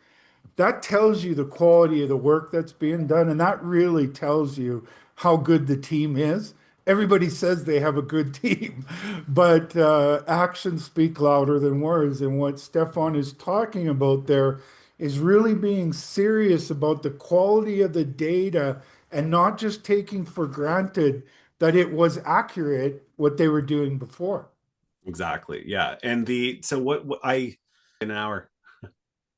[SPEAKER 1] that tells you the quality of the work that's being done, and that really tells you how good the team is. Everybody says they have a good team, but actions speak louder than words. And what Stefan is talking about there is really being serious about the quality of the data and not just taking for granted that it was accurate what they were doing before.
[SPEAKER 2] exactly. Yeah. And so what I, an hour.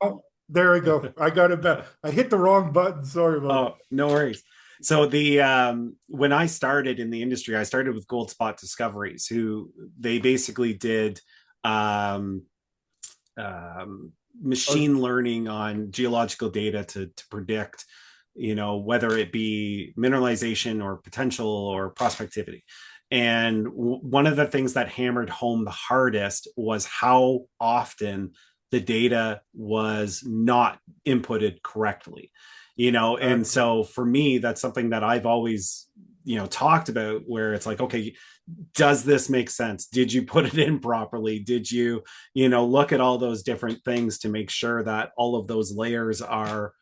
[SPEAKER 1] Oh, there I go. I got it back. I hit the wrong button. Sorry about that.
[SPEAKER 2] Oh, no worries. So when I started in the industry, I started with Gold Spot Discoveries, who they basically did um,
[SPEAKER 1] Oh,
[SPEAKER 2] machine learning on geological data to predict, whether it be mineralization or potential or prospectivity. And one of the things that hammered home the hardest was how often the data was not inputted correctly. And
[SPEAKER 1] exactly.
[SPEAKER 2] so for me, that's something that I've always talked about, where it's like, okay, does this make sense? Did you put it in properly? Did you look at all those different things to make sure that all of those layers are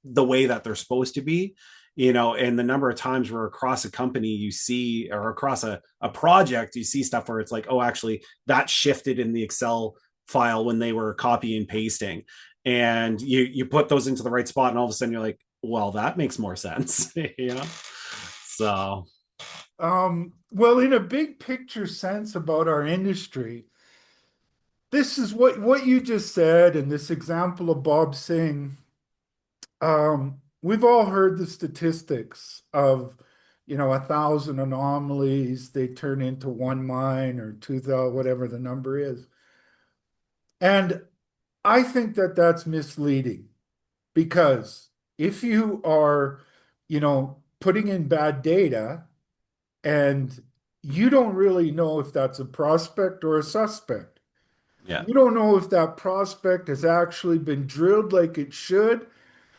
[SPEAKER 2] the way that they're supposed to be? And the number of times where across a company you see, or across a project you see stuff where it's like, oh, actually that shifted in the Excel file when they were copy and pasting, and you put those into the right spot and all of a sudden you're like, well, that makes more sense. So
[SPEAKER 1] Well, in a big picture sense about our industry, this is what you just said, and this example of Bob Singh. We've all heard the statistics of, 1,000 anomalies, they turn into one mine or 2,000, whatever the number is. And I think that that's misleading because if you are, putting in bad data and you don't really know if that's a prospect or a suspect.
[SPEAKER 2] Yeah.
[SPEAKER 1] You don't know if that prospect has actually been drilled like it should.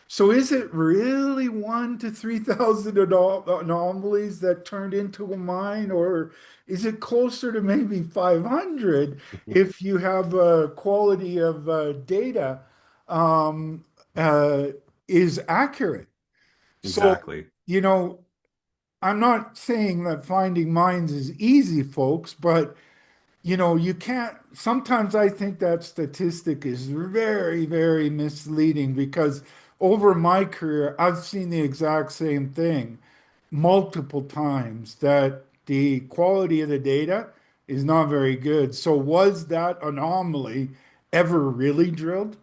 [SPEAKER 1] So is it really 1 to 3,000 anomalies that turned into a mine, or is it closer to maybe 500 if you have a quality of data um, uh, is accurate? So,
[SPEAKER 2] Exactly.
[SPEAKER 1] you know, I'm not saying that finding mines is easy, folks, but you can't. Sometimes I think that statistic is very, very misleading because over my career, I've seen the exact same thing multiple times that the quality of the data is not very good. So, was that anomaly ever really drilled?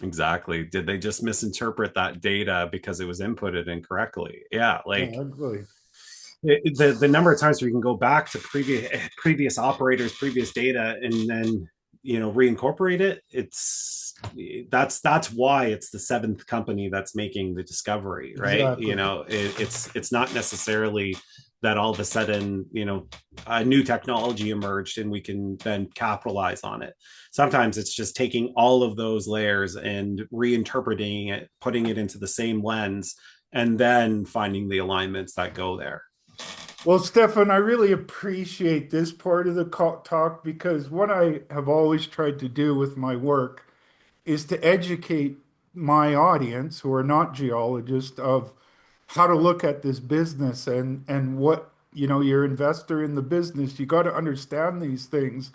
[SPEAKER 2] Exactly. Did they just misinterpret that data because it was inputted incorrectly? Yeah,
[SPEAKER 1] Yeah,
[SPEAKER 2] like
[SPEAKER 1] really.
[SPEAKER 2] the number of times we can go back to previous operators, previous data, and then reincorporate it. That's why it's the seventh company that's making the discovery, right?
[SPEAKER 1] Exactly.
[SPEAKER 2] It's not necessarily that all of a sudden a new technology emerged and we can then capitalize on it. Sometimes it's just taking all of those layers and reinterpreting it, putting it into the same lens, and then finding the alignments that go there.
[SPEAKER 1] Well, Stefan, I really appreciate this part of the talk because what I have always tried to do with my work is to educate my audience who are not geologists of how to look at this business and what, your investor in the business, you got to understand these things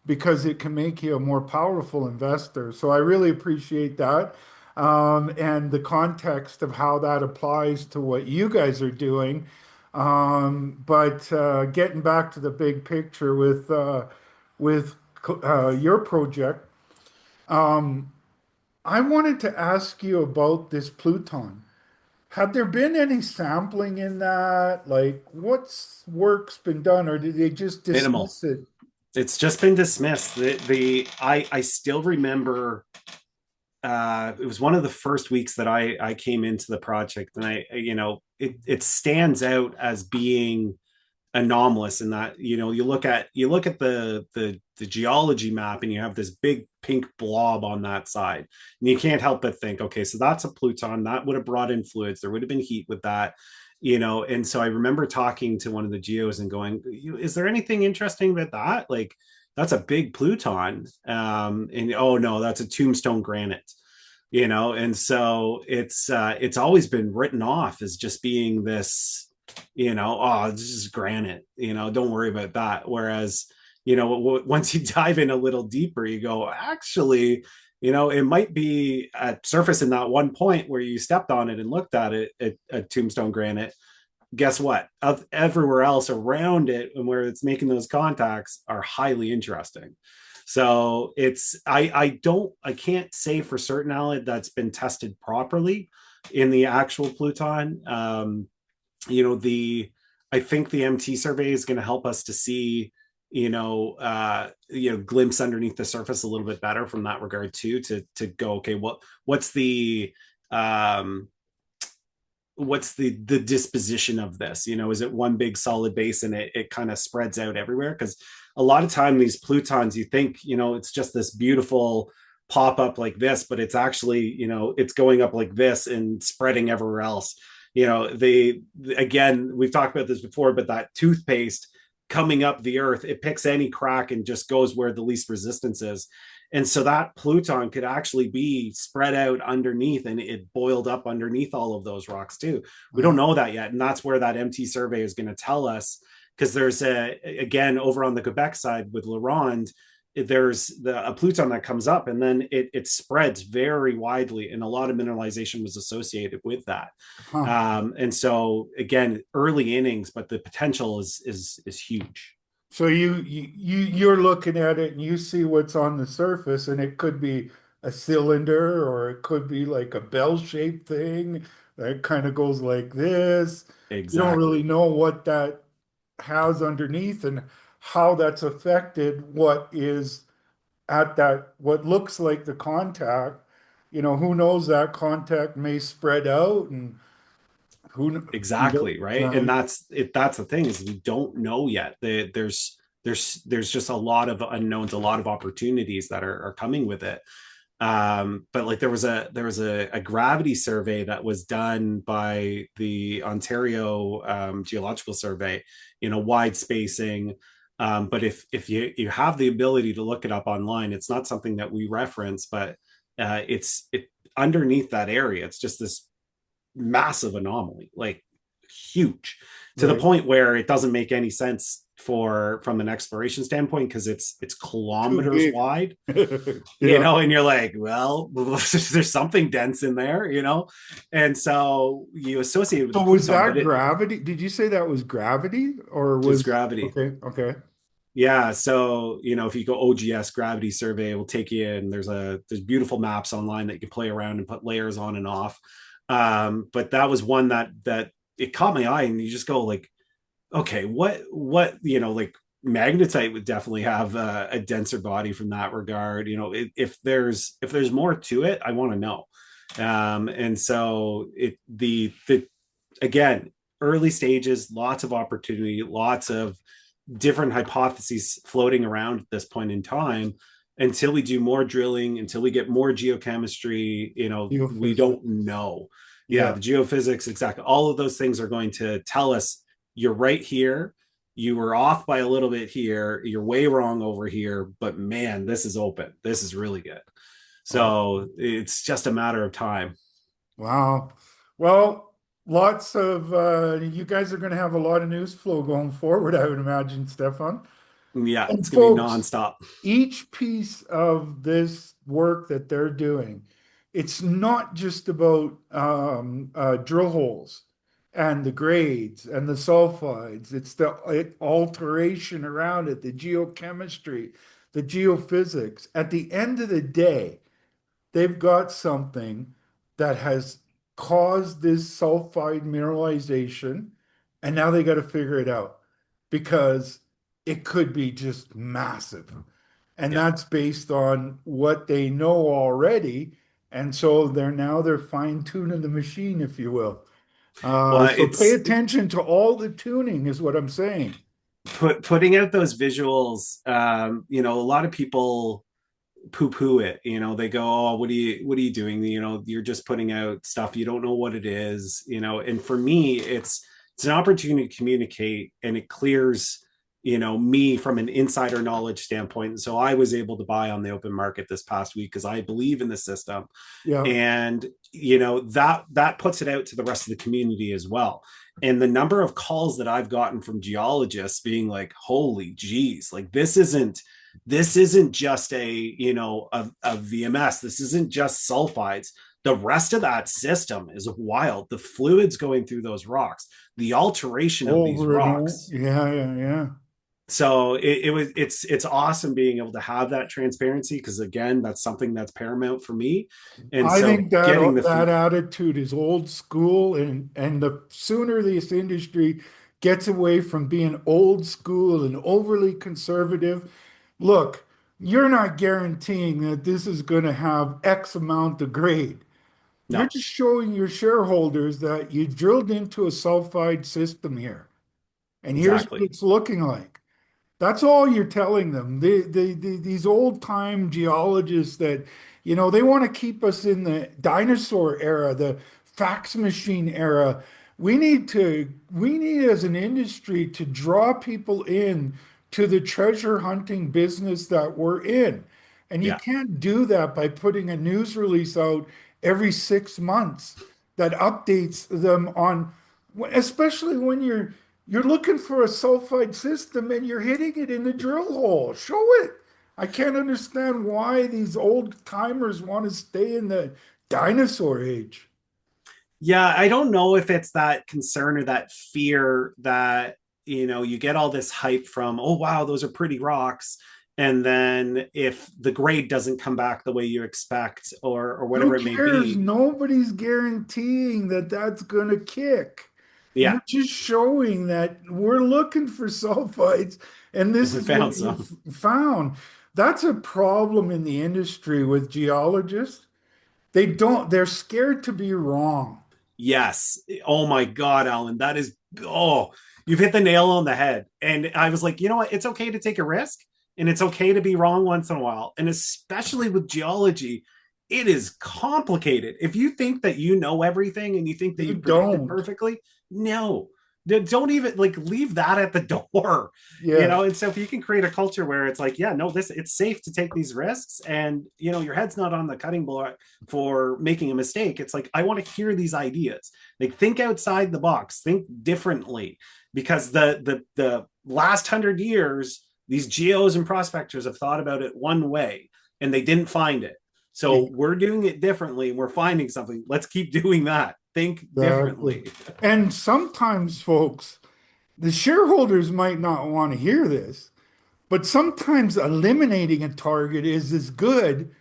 [SPEAKER 1] because it can make you a more powerful investor. So I really appreciate that. And the context of how that applies to what you guys are doing. But getting back to the big picture with your project, I wanted to ask you about this Pluton. Have there been any sampling in that? Like, what's work's been done, or did they just
[SPEAKER 2] Minimal.
[SPEAKER 1] dismiss it?
[SPEAKER 2] It's just been dismissed. I still remember it was one of the first weeks that I came into the project, and it stands out as being anomalous in that you look at the geology map and you have this big pink blob on that side, and you can't help but think, okay, so that's a pluton that would have brought in fluids, there would have been heat with that. And so I remember talking to one of the geos and going, is there anything interesting about that? Like, that's a big pluton. And oh no, that's a tombstone granite. And so it's always been written off as just being this, oh, this is granite, don't worry about that. Whereas, once you dive in a little deeper, you go, actually, it might be at surface in that one point where you stepped on it and looked at it at tombstone granite. Guess what? Everywhere else around it and where it's making those contacts are highly interesting. So I can't say for certain, Allan, that's been tested properly in the actual Pluton. The I think the MT survey is going to help us to see glimpse underneath the surface a little bit better from that regard too, to go, okay, what's um the disposition of this, is it one big solid base and it kind of spreads out everywhere? Because a lot of time these plutons, you think it's just this beautiful pop up like this, but it's actually it's going up like this and spreading everywhere else. They, again, we've talked about this before, but that toothpaste coming up the earth, it picks any crack and just goes where the least resistance is. And so that pluton could actually be spread out underneath and it boiled up underneath all of those rocks too. We don't know that yet. And that's where that MT survey is going to tell us, because there's again, over on the Quebec side with Laurent, there's a pluton that comes up and then it spreads very widely, and a lot of mineralization was associated with that.
[SPEAKER 1] Huh.
[SPEAKER 2] And so again, early innings, but the potential is huge.
[SPEAKER 1] So you're looking at it and you see what's on the surface, and it could be a cylinder or it could be like a bell-shaped thing that kind of goes like this. You don't really
[SPEAKER 2] Exactly.
[SPEAKER 1] know what that has underneath and how that's affected what is at that, what looks like the contact, who knows, that contact may spread out and you don't,
[SPEAKER 2] Exactly, right. And
[SPEAKER 1] right,
[SPEAKER 2] that's the thing, is we don't know yet. There's just a lot of unknowns, a lot of opportunities that are coming with it. But like there was a gravity survey that was done by the Ontario Geological Survey, wide spacing. But if you have the ability to look it up online, it's not something that we reference, but it underneath that area, it's just this massive anomaly, like huge, to the
[SPEAKER 1] right,
[SPEAKER 2] point where it doesn't make any sense for from an exploration standpoint, because it's
[SPEAKER 1] too
[SPEAKER 2] kilometers
[SPEAKER 1] big.
[SPEAKER 2] wide,
[SPEAKER 1] Yeah.
[SPEAKER 2] and you're like, well, there's something dense in there, and so you associate it with
[SPEAKER 1] So
[SPEAKER 2] the
[SPEAKER 1] was
[SPEAKER 2] Pluton,
[SPEAKER 1] that
[SPEAKER 2] but it
[SPEAKER 1] gravity? Did you say that was gravity or
[SPEAKER 2] is
[SPEAKER 1] was,
[SPEAKER 2] gravity.
[SPEAKER 1] okay, okay.
[SPEAKER 2] Yeah, so if you go OGS gravity survey, it will take you in. There's beautiful maps online that you can play around and put layers on and off. But that was one that it caught my eye, and you just go like, okay, what like magnetite would definitely have a denser body from that regard. If there's more to it, I want to know. And so the again, early stages, lots of opportunity, lots of different hypotheses floating around at this point in time, until we do more drilling, until we get more geochemistry, we
[SPEAKER 1] Geophysics.
[SPEAKER 2] don't know. Yeah,
[SPEAKER 1] Yeah.
[SPEAKER 2] the geophysics, exactly. All of those things are going to tell us, you're right here, you were off by a little bit here, you're way wrong over here, but man, this is open, this is really good. So it's just a matter of time.
[SPEAKER 1] Wow. Well, lots of you guys are going to have a lot of news flow going forward, I would imagine, Stefan.
[SPEAKER 2] Yeah,
[SPEAKER 1] And
[SPEAKER 2] it's gonna be
[SPEAKER 1] folks,
[SPEAKER 2] nonstop.
[SPEAKER 1] each piece of this work that they're doing, it's not just about drill holes and the grades and the sulfides. It's the alteration around it, the geochemistry, the geophysics. At the end of the day, they've got something that has caused this sulfide mineralization, and now they got to figure it out because it could be just massive. And
[SPEAKER 2] Yeah.
[SPEAKER 1] that's based on what they know already. And so they're fine tuning the machine, if you will.
[SPEAKER 2] Well,
[SPEAKER 1] So pay attention to all the tuning, is what I'm saying.
[SPEAKER 2] putting out those visuals. A lot of people poo-poo it. They go, oh, what are you doing? You're just putting out stuff, you don't know what it is. And for me, it's an opportunity to communicate, and it clears me from an insider knowledge standpoint. And so I was able to buy on the open market this past week because I believe in the system.
[SPEAKER 1] Yeah.
[SPEAKER 2] And that puts it out to the rest of the community as well. And the number of calls that I've gotten from geologists being like, holy geez, like this isn't just a VMS. This isn't just sulfides. The rest of that system is wild. The fluids going through those rocks, the alteration of these
[SPEAKER 1] Over and over.
[SPEAKER 2] rocks.
[SPEAKER 1] Yeah, yeah, yeah.
[SPEAKER 2] So it's awesome being able to have that transparency, because again, that's something that's paramount for me. And
[SPEAKER 1] I
[SPEAKER 2] so
[SPEAKER 1] think that
[SPEAKER 2] getting the
[SPEAKER 1] that attitude is old school, and the sooner this industry gets away from being old school and overly conservative, look, you're not guaranteeing that this is going to have X amount of grade. You're
[SPEAKER 2] no,
[SPEAKER 1] just showing your shareholders that you drilled into a sulfide system here, and here's what
[SPEAKER 2] exactly.
[SPEAKER 1] it's looking like. That's all you're telling them. These old time geologists that, they want to keep us in the dinosaur era, the fax machine era. We need as an industry to draw people in to the treasure hunting business that we're in. And you
[SPEAKER 2] Yeah.
[SPEAKER 1] can't do that by putting a news release out every 6 months that updates them on, especially when you're looking for a sulfide system and you're hitting it in the drill hole. Show it. I can't understand why these old timers want to stay in the dinosaur age.
[SPEAKER 2] Yeah, I don't know if it's that concern or that fear that, you get all this hype from, oh, wow, those are pretty rocks. And then if the grade doesn't come back the way you expect, or
[SPEAKER 1] Who
[SPEAKER 2] whatever it may
[SPEAKER 1] cares?
[SPEAKER 2] be.
[SPEAKER 1] Nobody's guaranteeing that that's going to kick.
[SPEAKER 2] Yeah.
[SPEAKER 1] You're just showing that we're looking for sulfides and
[SPEAKER 2] And
[SPEAKER 1] this
[SPEAKER 2] we
[SPEAKER 1] is what
[SPEAKER 2] found
[SPEAKER 1] you
[SPEAKER 2] some.
[SPEAKER 1] found. that's a problem in the industry with geologists. They're scared to be wrong.
[SPEAKER 2] Yes. Oh my God, Alan, that is, oh, you've hit the nail on the head. And I was like, you know what? It's okay to take a risk and it's okay to be wrong once in a while. And especially with geology, it is complicated. If you think that you know everything and you think that
[SPEAKER 1] You
[SPEAKER 2] you predicted
[SPEAKER 1] don't.
[SPEAKER 2] perfectly, no, don't even like leave that at the door,
[SPEAKER 1] Yes,
[SPEAKER 2] and so if you can create a culture where it's like, yeah, no, this, it's safe to take these risks, and your head's not on the cutting block for making a mistake. It's like, I want to hear these ideas, like think outside the box, think differently, because the last 100 years these geos and prospectors have thought about it one way and they didn't find it, so we're doing it differently, we're finding something, let's keep doing that, think
[SPEAKER 1] exactly.
[SPEAKER 2] differently.
[SPEAKER 1] And sometimes, folks, the shareholders might not want to hear this, but sometimes eliminating a target is as good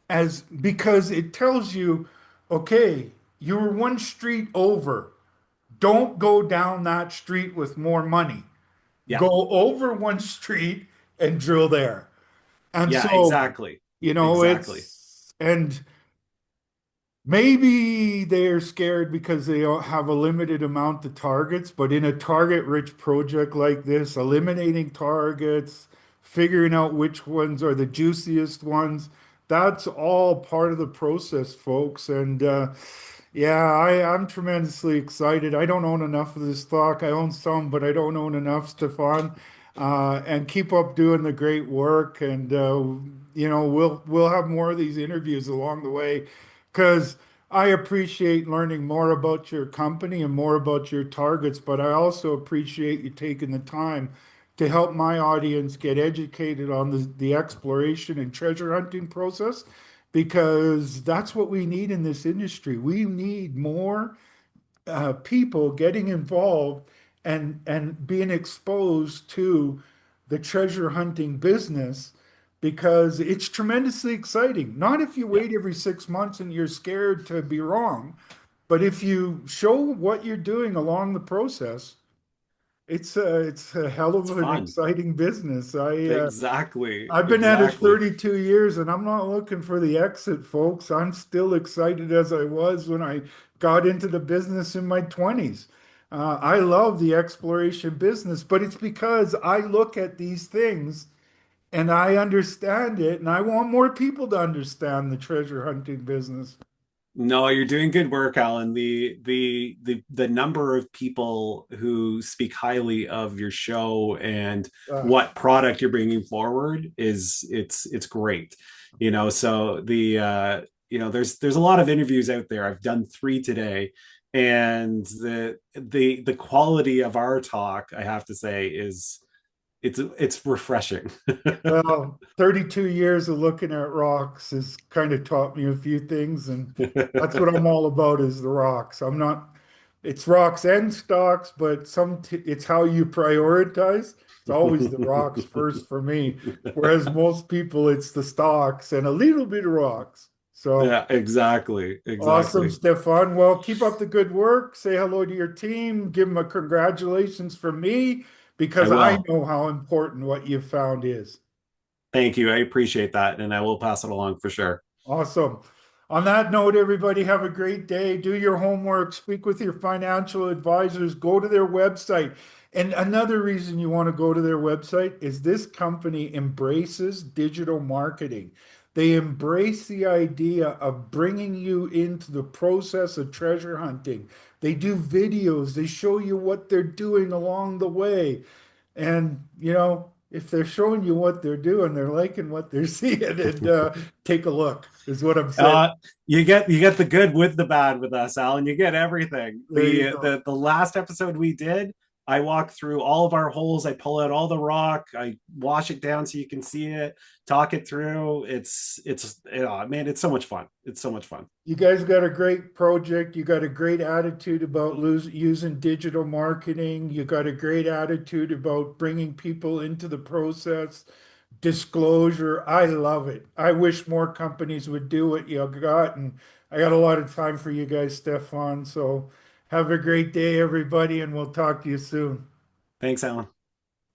[SPEAKER 1] as because it tells you, okay, you were one street over. Don't go down that street with more money.
[SPEAKER 2] Yeah,
[SPEAKER 1] Go over one street and drill there. And
[SPEAKER 2] yeah,
[SPEAKER 1] so,
[SPEAKER 2] exactly, exactly.
[SPEAKER 1] and maybe they're scared because they have a limited amount of targets, but in a target-rich project like this, eliminating targets, figuring out which ones are the juiciest ones, that's all part of the process, folks. And yeah, I'm tremendously excited. I don't own enough of this stock. I own some, but I don't own enough, Stefan. And keep up doing the great work. And we'll have more of these interviews along the way because I appreciate learning more about your company and more about your targets, but I also appreciate you taking the time to help my audience get educated on the exploration and treasure hunting process because that's what we need in this industry. We need more people getting involved and being exposed to the treasure hunting business because it's tremendously exciting. Not if you
[SPEAKER 2] Yeah,
[SPEAKER 1] wait every 6 months and you're scared to be wrong, but if you show what you're doing along the process, it's a hell of
[SPEAKER 2] it's
[SPEAKER 1] an
[SPEAKER 2] fun.
[SPEAKER 1] exciting business.
[SPEAKER 2] Exactly,
[SPEAKER 1] I've been at it
[SPEAKER 2] exactly.
[SPEAKER 1] 32 years and I'm not looking for the exit, folks. I'm still excited as I was when I got into the business in my 20s. I love the exploration business, but it's because I look at these things and I understand it, and I want more people to understand the treasure hunting business.
[SPEAKER 2] No, you're doing good work, Alan. The number of people who speak highly of your show and
[SPEAKER 1] Uh,
[SPEAKER 2] what product you're bringing forward is, it's great. So there's a lot of interviews out there. I've done 3 today, and the quality of our talk, I have to say, is it's refreshing.
[SPEAKER 1] well, 32 years of looking at rocks has kind of taught me a few things, and that's what I'm all about is the rocks. I'm not, it's rocks and stocks, but it's how you prioritize. It's always the rocks first for me, whereas most people, it's the stocks and a little bit of rocks. So
[SPEAKER 2] Yeah, exactly,
[SPEAKER 1] awesome,
[SPEAKER 2] exactly.
[SPEAKER 1] Stefan. Well, keep up the good work. Say hello to your team. Give them a congratulations from me
[SPEAKER 2] I
[SPEAKER 1] because I
[SPEAKER 2] will.
[SPEAKER 1] know how important what you've found is.
[SPEAKER 2] Thank you. I appreciate that. And I will pass it along for sure.
[SPEAKER 1] Awesome. On that note, everybody have a great day. Do your homework, speak with your financial advisors, go to their website. And another reason you want to go to their website is this company embraces digital marketing. They embrace the idea of bringing you into the process of treasure hunting. They do videos, they show you what they're doing along the way. And, if they're showing you what they're doing, they're liking what they're seeing, and take a look, is what I'm saying.
[SPEAKER 2] Uh, you get the good with the bad with us, Alan. You get everything.
[SPEAKER 1] There you go.
[SPEAKER 2] The last episode we did, I walk through all of our holes. I pull out all the rock. I wash it down so you can see it. Talk it through. Man, it's so much fun. It's so much fun.
[SPEAKER 1] You guys got a great project. You got a great attitude about using digital marketing. You got a great attitude about bringing people into the process. Disclosure. I love it. I wish more companies would do what you got. And I got a lot of time for you guys, Stefan. So have a great day, everybody, and we'll talk to you soon.
[SPEAKER 2] Thanks, Alan.